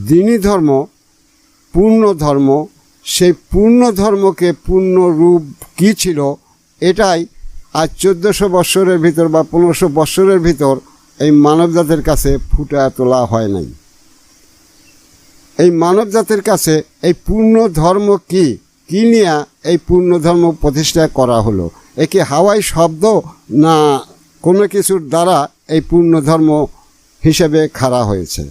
দিনী ধর্ম পূর্ণ ধর্ম, সেই পূর্ণ ধর্মকে পূর্ণ রূপ কী ছিল এটাই আজ 1400 বৎসরের ভিতর বা 1500 বৎসরের ভিতর এই মানবজাতির কাছে ফুটিয়ে তোলা হয় নাই। এই মানবজাতির কাছে এই পূর্ণ ধর্ম কী নিয়ে এই পূর্ণ ধর্ম প্রতিষ্ঠা করা হলো? এ কি হাওয়াই শব্দ, না কোনো কিছুর দ্বারা এই পূর্ণ ধর্ম হিসেবে খাড়া হয়েছে?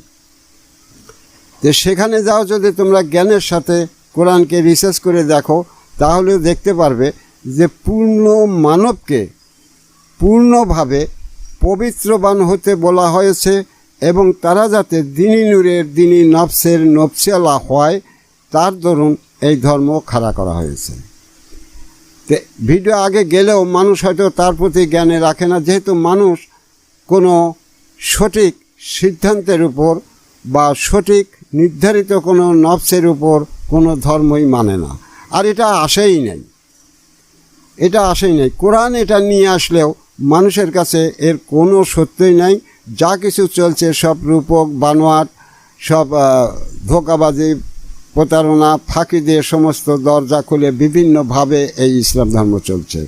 যে সেখানে যাও, যদি তোমরা জ্ঞানের সাথে কোরআনকে রিসার্চ করে দেখো, তাহলে দেখতে পারবে যে পূর্ণ মানবকে পূর্ণভাবে পবিত্রবান হতে বলা হয়েছে, এবং তারা যাতে দিনী নূরের দিনী নফসের নফসিয়ালা হয়, তার দরুন এই ধর্ম খাড়া করা হয়েছে। তো ভিডিও আগে গেলেও মানুষ হয়তো তার প্রতি জ্ঞানে রাখে না, যেহেতু মানুষ কোনো সঠিক সিদ্ধান্তের উপর বা সঠিক নির্ধারিত কোনো নফসের উপর কোনো ধর্মই মানে না, আর এটা আসেই নাই। কোরআন এটা নিয়ে আসলেও মানুষের কাছে এর কোনো সত্যই নাই। যা কিছু চলছে সব রূপক বানোয়াট, সব ধোঁকাবাজি, প্রতারণা, ফাঁকি দিয়ে সমস্ত দরজা খুলে বিভিন্নভাবে এই ইসলাম ধর্ম চলছে।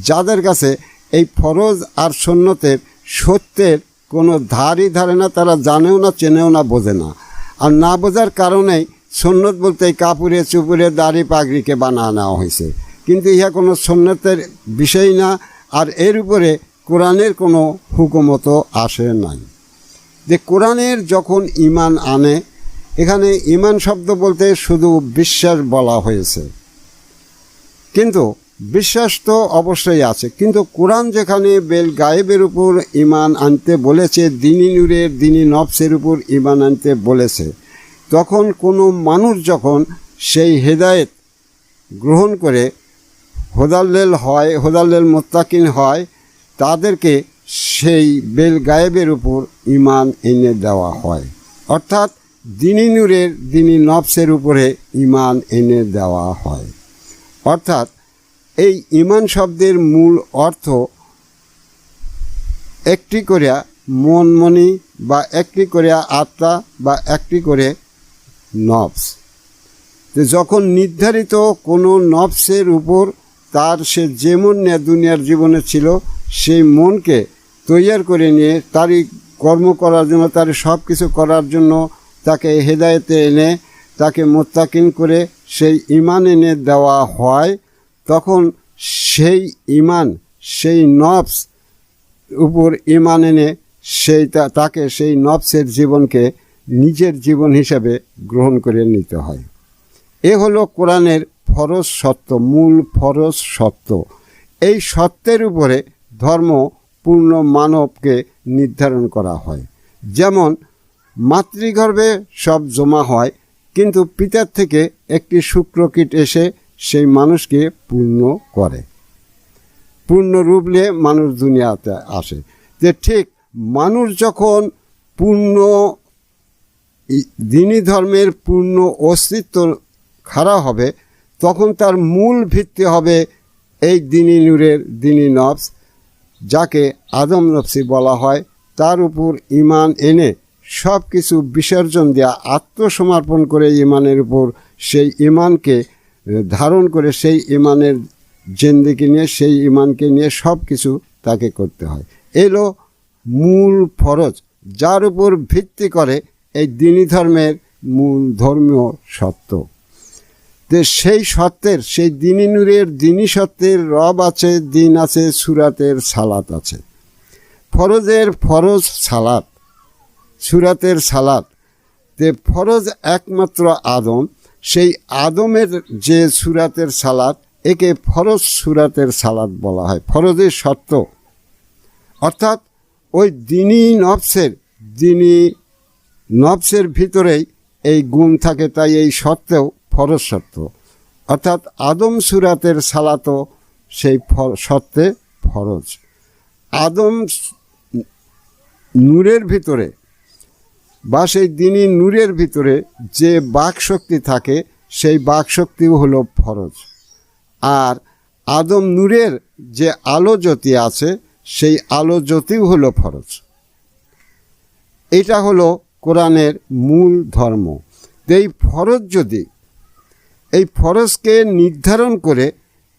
যাদের কাছে এই ফরজ আর সুন্নতের সত্যের কোনো ধারই ধারে না, তারা জানেও না, চেনেও না, বোঝে না। আর না বোঝার কারণেই সুন্নত বলতে কাপুরে চুপুরে দাড়ি পাগড়িকে বানিয়ে নেওয়া হয়েছে, কিন্তু ইহা কোনো সুন্নতের বিষয় না। আর এর উপরে কোরআনের কোনো হুকুমতও আসে নাই। যে কোরআনের যখন ঈমান আনে, এখানে ঈমান শব্দ বলতে শুধু বিশ্বাস বলা হয়েছে, কিন্তু বিশ্বাস তো অবশ্যই আছে, কিন্তু কোরআন যেখানে বেল গায়েবের উপর ঈমান আনতে বলেছে, দিনী নূরের দিনী নফসের উপর ঈমান আনতে বলেছে, তখন কোনো মানুষ যখন সেই হেদায়েত গ্রহণ করে হোদাল্লেল মুত্তাকিন হয়, তাদেরকে সেই বেল গায়েবের উপর ঈমান এনে দেওয়া হয়, অর্থাৎ দিনী নূরের দিনী নফসের উপরে ঈমান এনে দেওয়া হয়। অর্থাৎ এই ঈমান শব্দের মূল অর্থ একটি করে মনি বা একটি করে আত্মা বা একটি করে নফস। যখন নির্ধারিত কোনো নফসের উপর তার সে যেমন দুনিয়ার জীবনে ছিল, সেই মনকে তৈয়ার করে নিয়ে তারই কর্ম করার জন্য, তার সব কিছু করার জন্য তাকে হেদায়েতে এনে তাকে মুত্তাকিন করে সেই ঈমান এনে দেওয়া হয়, তখন সেই ঈমান, সেই নফস উপর ঈমান এনে তাকে সেই নফসের জীবনকে নিজের জীবন হিসাবে গ্রহণ করে নিতে হয়। এ হলো কোরআনের ফরজ সত্য, মূল ফরজ সত্য। এই সত্যের উপরে ধর্ম পূর্ণ মানবকে নির্ধারণ করা হয়। যেমন মাতৃগর্ভে সব জমা হয়, কিন্তু পিতার থেকে একটি শুক্রকীট এসে সেই মানুষকে পূর্ণ করে, পূর্ণ রূপ নিয়ে মানুষ দুনিয়াতে আসে। যে ঠিক মানুষ যখন পূর্ণ দিনী ধর্মের পূর্ণ অস্তিত্ব খাড়া হবে, তখন তার মূল ভিত্তি হবে এই দিনী নূরের দিনী নফস, যাকে আদম নফসি বলা হয়। তার উপর ঈমান এনে সব কিছু বিসর্জন দেওয়া, আত্মসমর্পণ করে ঈমানের উপর সেই ঈমানকে ধারণ করে সেই ঈমানের জিন্দেগি নিয়ে, সেই ঈমানকে নিয়ে সব কিছু তাকে করতে হয়। এলো মূল ফরজ, যার উপর ভিত্তি করে এই দিনী ধর্মের মূল ধর্মীয় সত্য। সেই সত্যের, সেই দিনী নূরের দিনী সত্যের রব আছে, দিন আছে, সুরাতের সালাত আছে। ফরজের ফরজ সালাত, সুরাতের সালাত। ফরজ একমাত্র আদম, সেই আদমের যে সুরাতের সালাত, একে ফরজ সুরাতের সালাত বলা হয়, ফরজের সত্য। অর্থাৎ ওই দিনী নফসের ভিতরেই এই গুণ থাকে, তাই এই সত্ত্বেও ফরজ সত্য। অর্থাৎ আদম সুরাতের সালাতও সেই সত্ত্বে ফরজ। আদম নূরের ভিতরে বা সেই দিনী নূরের ভিতরে যে বাকশক্তি থাকে, সেই বাকশক্তিও হলো ফরজ। আর আদম নূরের যে আলো জ্যোতি আছে, সেই আলো জ্যোতিও হলো ফরজ। এটা হলো কোরআনের মূল ধর্ম। এই ফরজ যদি এই ফরজকে নির্ধারণ করে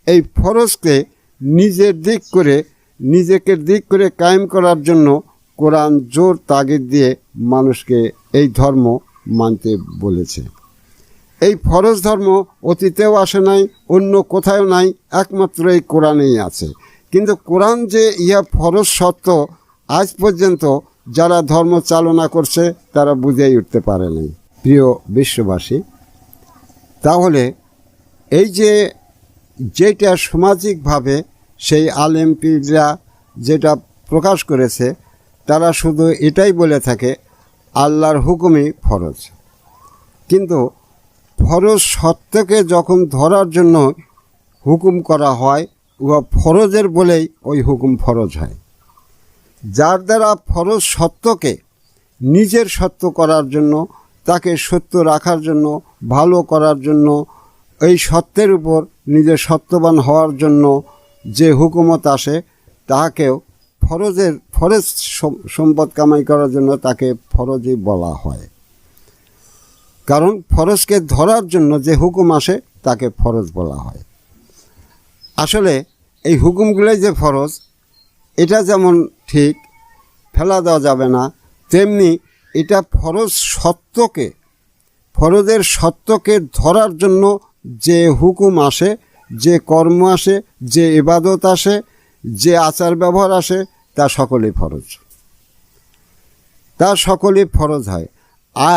এই ফরজকে নিজেকে দিক করে কায়েম করার জন্য কোরআন জোর তাগিদ দিয়ে মানুষকে এই ধর্ম মানতে বলেছে। এই ফরজ ধর্ম অতীতেও আসে নাই, অন্য কোথাও নাই, একমাত্র এই কোরআনেই আছে। কিন্তু কোরআন যে ইহা ফরজ সত্য আজ পর্যন্ত যারা ধর্ম চালনা করছে তারা বুঝেই উঠতে পারে নাই। প্রিয় বিশ্ববাসী, তাহলে এই যেটা সামাজিকভাবে সেই আলেম পীররা যেটা প্রকাশ করেছে, তারা শুধু এটাই বলে থাকে আল্লাহর হুকুমই ফরজ। কিন্তু ফরজ সত্যকে যখন ধরার জন্য হুকুম করা হয়, উহা ফরজের বলেই ওই হুকুম ফরজ হয়। যার দ্বারা ফরজ সত্যকে নিজের সত্য করার জন্য, তাকে সত্য রাখার জন্য, ভালো করার জন্য, এই সত্যের উপর নিজের সত্যবান হওয়ার জন্য যে হুকুমত আসে, তাহাকেও ফরজ সম্পদ কামাই করার জন্য তাকে ফরজই বলা হয়। কারণ ফরজকে ধরার জন্য যে হুকুম আসে তাকে ফরজ বলা হয়। আসলে এই হুকুমগুলোই যে ফরজ, এটা যেমন ঠিক ফেলা দেওয়া যাবে না, তেমনি এটা ফরজের সত্যকে ধরার জন্য যে হুকুম আসে, যে কর্ম আসে, যে ইবাদত আসে, যে আচার ব্যবহার আসে, তা সকলেই ফরজ হয়।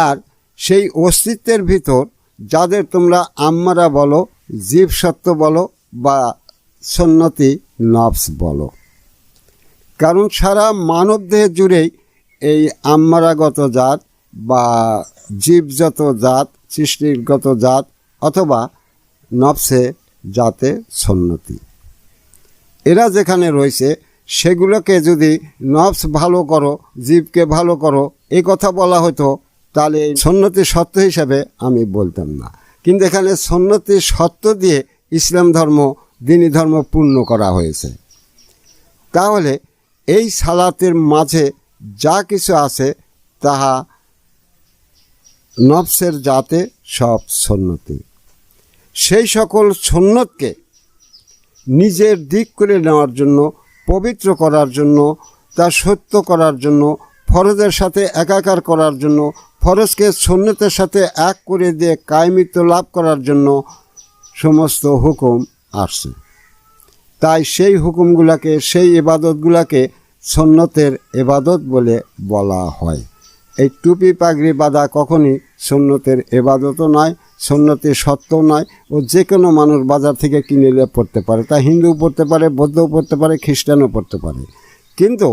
আর সেই অস্তিত্বের ভিতর যাদের তোমরা আম্মারা বলো, জীব সত্য বলো বা সুন্নতি নফস বলো, কারণ সারা মানবদেহ জুড়েই এই আম্মারাগত জাত বা জীবজাত জাত, সৃষ্টিগত জাত অথবা নফসে জাতে সুন্নতি, এরা যেখানে রয়েছে সেগুলোকে যদি নফস ভালো করো, জীবকে ভালো করো, এই কথা বলা হতো, তাহলে সুন্নতি সত্য হিসাবে আমি বলতাম না। কিন্তু এখানে সুন্নতি সত্য দিয়ে ইসলাম ধর্ম, দ্বীনি ধর্ম পূর্ণ করা হয়েছে। তাহলে এই সালাতের মাঝে যা কিছু আছে তাহা নফসের জাতে সব সুন্নতি। সেই সকল সুন্নতকে নিজের দিক করে নেওয়ার জন্য, পবিত্র করার জন্য, তা সত্য করার জন্য, ফরজের সাথে একাকার করার জন্য, ফরজকে সুন্নতের সাথে এক করে দিয়ে কায়েমিত্ব লাভ করার জন্য সমস্ত হুকুম আসছে। তাই সেই হুকুমগুলোকে, সেই ইবাদতগুলোকে সুন্নতের ইবাদত বলে বলা হয়। এই টুপি পাগড়ি বাঁধা কখনই সুন্নতের ইবাদতও নয়, সুন্নতের সত্যও নয়। ও যে কোনো মানুষ বাজার থেকে কিনে নিয়ে পড়তে পারে, তা হিন্দুও পড়তে পারে, বৌদ্ধও পড়তে পারে, খ্রিস্টানও পড়তে পারে। কিন্তু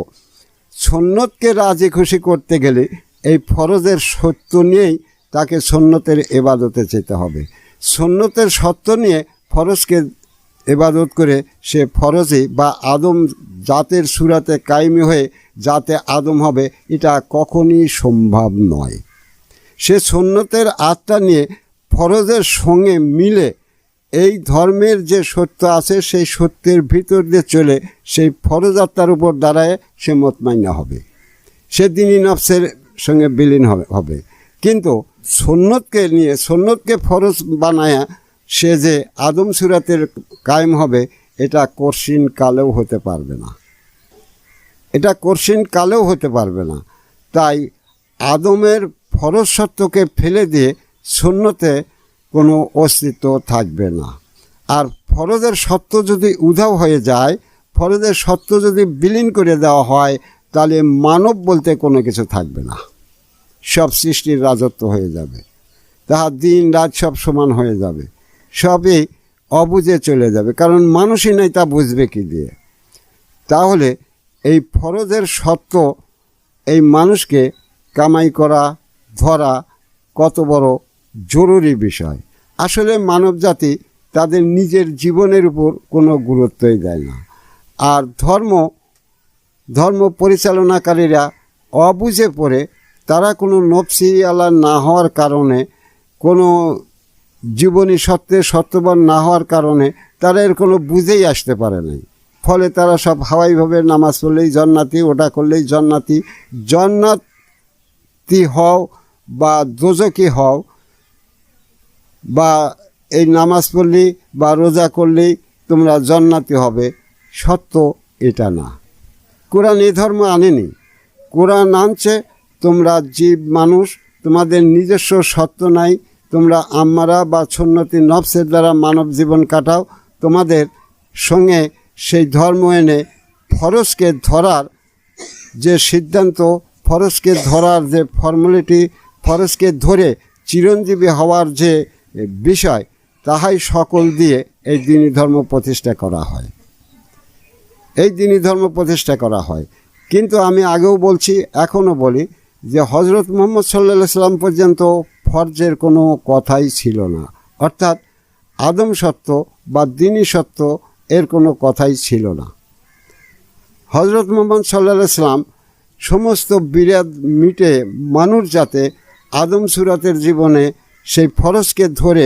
সুন্নতকে রাজি খুশি করতে গেলে এই ফরজের সত্য নিয়েই তাকে সুন্নতের ইবাদতে যেতে হবে। সুন্নতের সত্য নিয়ে ফরজকে ইবাদত করে সে ফরজে বা আদম জাতের সুরাতে কায়েমি হয়ে যাতে আদম হবে, এটা কখনই সম্ভব নয়। সে সুন্নতের আত্মা নিয়ে ফরজের সঙ্গে মিলে এই ধর্মের যে সত্য আছে সেই সত্যের ভিতর দিয়ে চলে সেই ফরজ আত্মার উপর দাঁড়ায় সে মুতমাইন্না হবে, সে দ্বীনি নফসের সঙ্গে বিলীন হবে। কিন্তু সুন্নতকে ফরজ বানায়া সে যে আদম সুরাতের কায়েম হবে, এটা কঠিন কালেও হতে পারবে না। তাই আদমের ফরজ সত্যকে ফেলে দিয়ে সুন্নতে কোনো অস্তিত্ব থাকবে না। আর ফরজের সত্য যদি উধাও হয়ে যায়, ফরজের সত্য যদি বিলীন করে দেওয়া হয়, তাহলে মানব বলতে কোনো কিছু থাকবে না, সব সৃষ্টির রাজত্ব হয়ে যাবে, তাহার দিন রাত সব সমান হয়ে যাবে, সবই অবুঝে চলে যাবে, কারণ মানুষই নাই, তা বুঝবে কি দিয়ে? তাহলে এই ফরজের সত্য এই মানুষকে কামাই করা, ধরা কত বড় জরুরি বিষয়। আসলে মানব জাতি তাদের নিজের জীবনের উপর কোনো গুরুত্বই দেয় না। আর ধর্ম পরিচালনাকারীরা অবুঝে পড়ে, তারা কোনো নফসি আলা না হওয়ার কারণে, কোনো জীবনী সত্যবান না হওয়ার কারণে তারা এর কোনো বুঝেই আসতে পারে নাই। ফলে তারা সব হাওয়াইভাবে নামাজ পড়লেই জান্নাতি, ওটা করলেই জান্নাতি, জান্নাত জান্নাতি হও বা দোজকি হও, বা এই নামাজ পড়লেই বা রোজা করলেই তোমরা জান্নাতি হবে, সত্য এটা না। কোরআন এই ধর্ম আনেনি। কোরআন আনছে তোমরা জীব মানুষ, তোমাদের নিজস্ব সত্য নাই, তোমরা আম্মারা বা সুন্নতি নফসের দ্বারা মানব জীবন কাটাও। তোমাদের সঙ্গে সেই ধর্ম এনে ফরজকে ধরার যে সিদ্ধান্ত, ফরজকে ধরার যে ফর্মালিটি, ফরজকে ধরে চিরঞ্জীবী হওয়ার যে বিষয়, তাহাই সকল দিয়ে এই দ্বীনি ধর্ম প্রতিষ্ঠা করা হয়। এই দ্বীনি ধর্ম প্রতিষ্ঠা করা হয়। কিন্তু আমি আগেও বলছি, এখনও বলি যে হজরত মুহাম্মদ সাল্লাল্লাহু আলাইহি সাল্লাম পর্যন্ত ফরজের কোনো কথাই ছিল না, অর্থাৎ আদম সত্য বা দ্বীনি সত্য এর কোনো কথাই ছিল না। হজরত মুহাম্মদ সাল্লাল্লাহু আলাইহি সাল্লাম সমস্ত বিরাদ মিটে মানুষ যাতে আদম সুরাতের জীবনে সেই ফরজকে ধরে,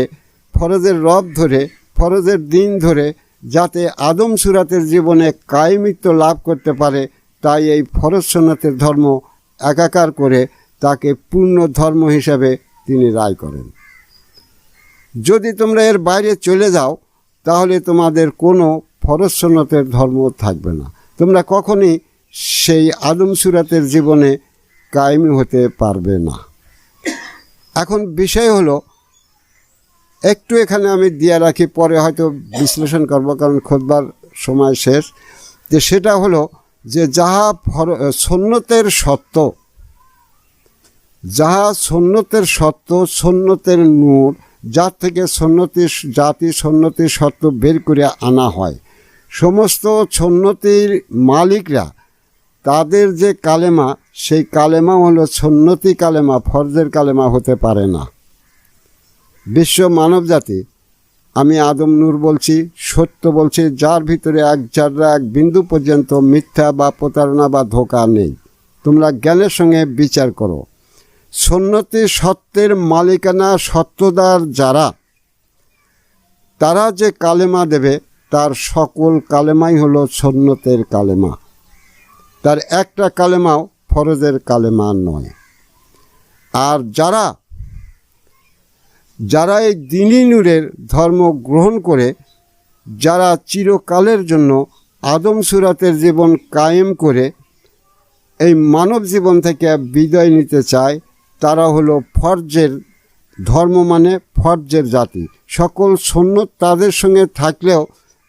ফরজের রব ধরে, ফরজের দিন ধরে যাতে আদম সুরাতের জীবনে কায়েমিত্ব লাভ করতে পারে, তাই এই ফরজ সুন্নতের ধর্ম একাকার করে তাকে পূর্ণ ধর্ম হিসাবে তিনি রায় করেন। যদি তোমরা এর বাইরে চলে যাও তাহলে তোমাদের কোনো ফরজ সুন্নতের ধর্ম থাকবে না, তোমরা কখনই সেই আদম সুরাতের জীবনে কায়েমি হতে পারবে না। এখন বিষয় হলো, একটু এখানে আমি দিয়ে রাখি, পরে হয়তো বিশ্লেষণ করব কারণ খুতবার সময় শেষ, যে সেটা হলো যে যাহা সুন্নতের সত্য, যাহা সুন্নতের সত্য, সুন্নতের নূর, যার থেকে সুন্নতির জাতি সুন্নতির সত্য বের করে আনা হয়, সমস্ত সুন্নতির মালিকরা তাদের যে কালেমা, সেই কালেমা হলো সুন্নতি কালেমা, ফরজের কালেমা হতে পারে না। বিশ্ব মানব জাতি, আমি আদম নূর বলছি, সত্য বলছি, যার ভিতরে এক জাররা এক বিন্দু পর্যন্ত মিথ্যা বা প্রতারণা বা ধোঁকা নেই। তোমরা জ্ঞানের সঙ্গে বিচার করো। সুন্নতি সত্যের মালিকানা সত্যদার যারা, তারা যে কালেমা দেবে তার সকল কালেমাই হলো সুন্নতের কালেমা, তার একটা কালেমাও ফরজের কালেমা নয়। আর যারা এই দ্বীনি নূরের ধর্ম গ্রহণ করে, যারা চিরকালের জন্য আদম সুরাতের জীবন কায়েম করে এই মানব জীবন থেকে বিদায় নিতে চায়, তারা হলো ফরজের ধর্ম, মানে ফরজের জাতি। সকল সুন্নত তাদের সঙ্গে থাকলেও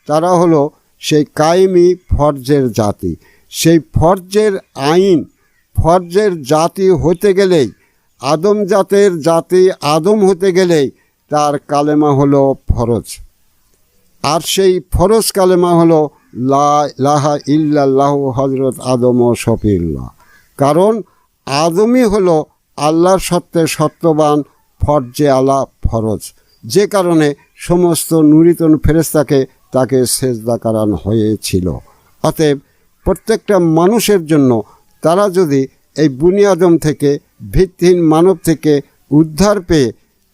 তারা হলো সেই কায়েমি ফরজের জাতি। সেই ফরজের আইন, ফরজের জাতি হতে গেলেই, আদম জাতের জাতি আদম হতে গেলেই তার কালেমা হলো ফরজ। আর সেই ফরজ কালেমা হলো লা ইলাহা ইল্লাল্লাহু হযরত আদম ও শফিউল্লাহ। কারণ আদমই হলো আল্লাহর সত্যে সত্যবান ফরজে আলা ফরজ, যে কারণে সমস্ত নুরিতন ফেরেশতাকে তাকে সেজদা করানো হয়েছিল। অতএব প্রত্যেকটা মানুষের জন্য তারা যদি এই বুনিয়াদম থেকে, ভিত্তিহীন মানব থেকে উদ্ধার পেয়ে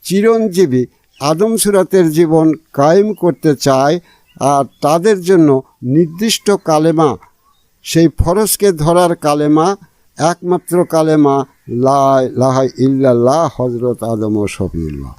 চিরঞ্জীবী আদম সুরাতের জীবন কায়েম করতে চায়, আর তাদের জন্য নির্দিষ্ট কালেমা, সেই ফরজকে ধরার কালেমা, একমাত্র কালেমা লা ইলাহা ইল্লাল্লাহ হযরত আদম ও শফিউল্লাহ।